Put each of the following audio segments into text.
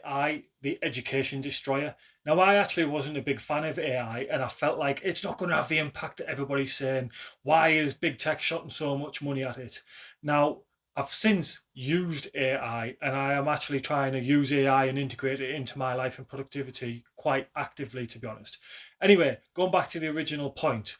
AI the education destroyer. Now, I actually wasn't a big fan of AI, and I felt like it's not going to have the impact that everybody's saying. Why is big tech shotting so much money at it? Now, I've since used AI, and I am actually trying to use AI and integrate it into my life and productivity quite actively, to be honest. Anyway, going back to the original point,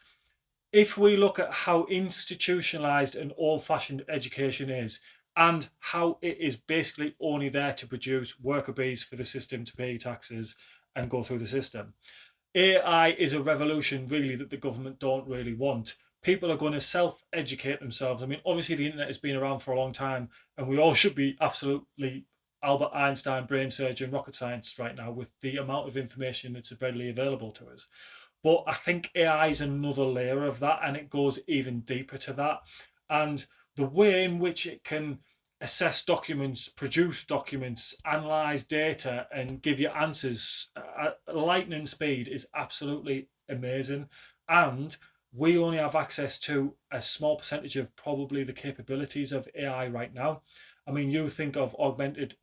if we look at how institutionalized and old fashioned education is, and how it is basically only there to produce worker bees for the system to pay taxes and go through the system, AI is a revolution really that the government don't really want. People are going to self-educate themselves. I mean, obviously the internet has been around for a long time, and we all should be absolutely Albert Einstein brain surgeon rocket science right now with the amount of information that's readily available to us. But I think AI is another layer of that, and it goes even deeper to that. And the way in which it can assess documents, produce documents, analyze data, and give you answers at lightning speed is absolutely amazing. And we only have access to a small percentage of probably the capabilities of AI right now. I mean, you think of augmented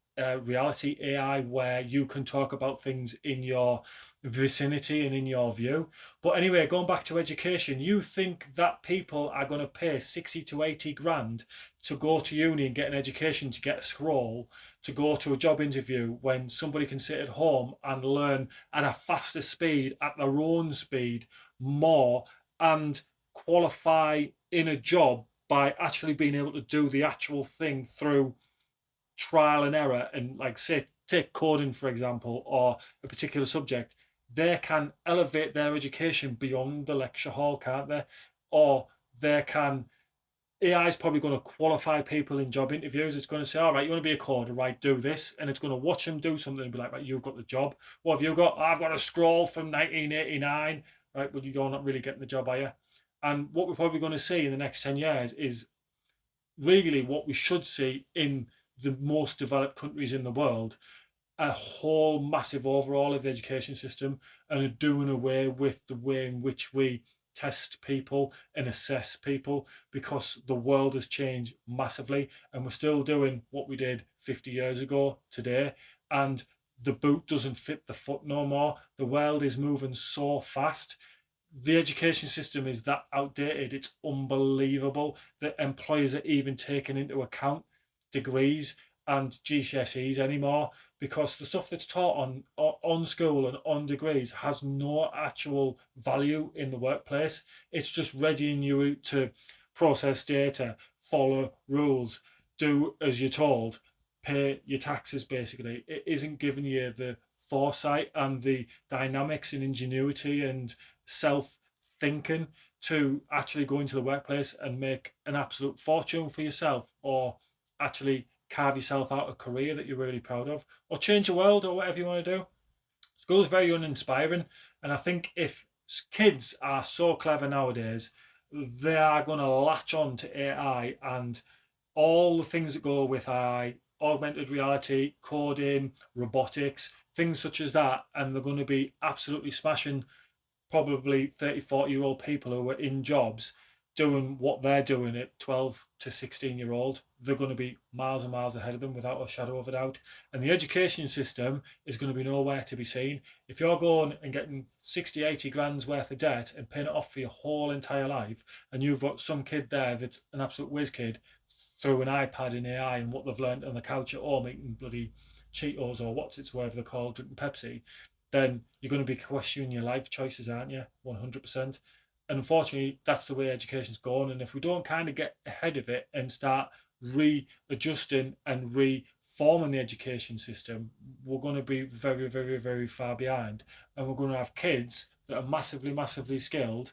reality AI, where you can talk about things in your vicinity and in your view. But anyway, going back to education, you think that people are going to pay 60 to 80 grand to go to uni and get an education, to get a scroll, to go to a job interview, when somebody can sit at home and learn at a faster speed, at their own speed, more, and qualify in a job by actually being able to do the actual thing through trial and error, and like say take coding for example, or a particular subject, they can elevate their education beyond the lecture hall, can't they? Or they can, AI is probably going to qualify people in job interviews. It's going to say, all right, you want to be a coder, right, do this. And it's going to watch them do something and be like, right, you've got the job. What have you got? I've got a scroll from 1989. Right, well, you're not really getting the job, are you? And what we're probably going to see in the next 10 years is really what we should see in the most developed countries in the world, a whole massive overhaul of the education system, and a doing away with the way in which we test people and assess people, because the world has changed massively and we're still doing what we did 50 years ago today, and the boot doesn't fit the foot no more. The world is moving so fast. The education system is that outdated. It's unbelievable that employers are even taking into account degrees and GCSEs anymore, because the stuff that's taught on school and on degrees has no actual value in the workplace. It's just readying you to process data, follow rules, do as you're told, pay your taxes. Basically, it isn't giving you the foresight and the dynamics and ingenuity and self thinking to actually go into the workplace and make an absolute fortune for yourself, or actually carve yourself out a career that you're really proud of, or change the world, or whatever you want to do. School's very uninspiring. And I think if kids are so clever nowadays, they are going to latch on to AI and all the things that go with AI, augmented reality, coding, robotics, things such as that. And they're going to be absolutely smashing probably 30, 40-year-old people who are in jobs doing what they're doing at 12 to 16-year-old. They're going to be miles and miles ahead of them without a shadow of a doubt. And the education system is going to be nowhere to be seen. If you're going and getting 60, 80 grand's worth of debt and paying it off for your whole entire life, and you've got some kid there that's an absolute whiz kid through an iPad and AI and what they've learned on the couch at home, eating bloody Cheetos or what's it's whatever they're called, drinking Pepsi, then you're going to be questioning your life choices, aren't you? 100%. And unfortunately, that's the way education's going. And if we don't kind of get ahead of it and start readjusting and reforming the education system, we're going to be very, very, very far behind. And we're going to have kids that are massively, massively skilled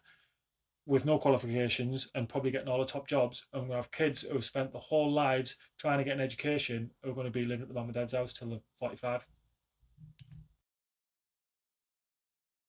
with no qualifications and probably getting all the top jobs. And we have kids who have spent their whole lives trying to get an education who are going to be living at the mum and dad's house till they're 45.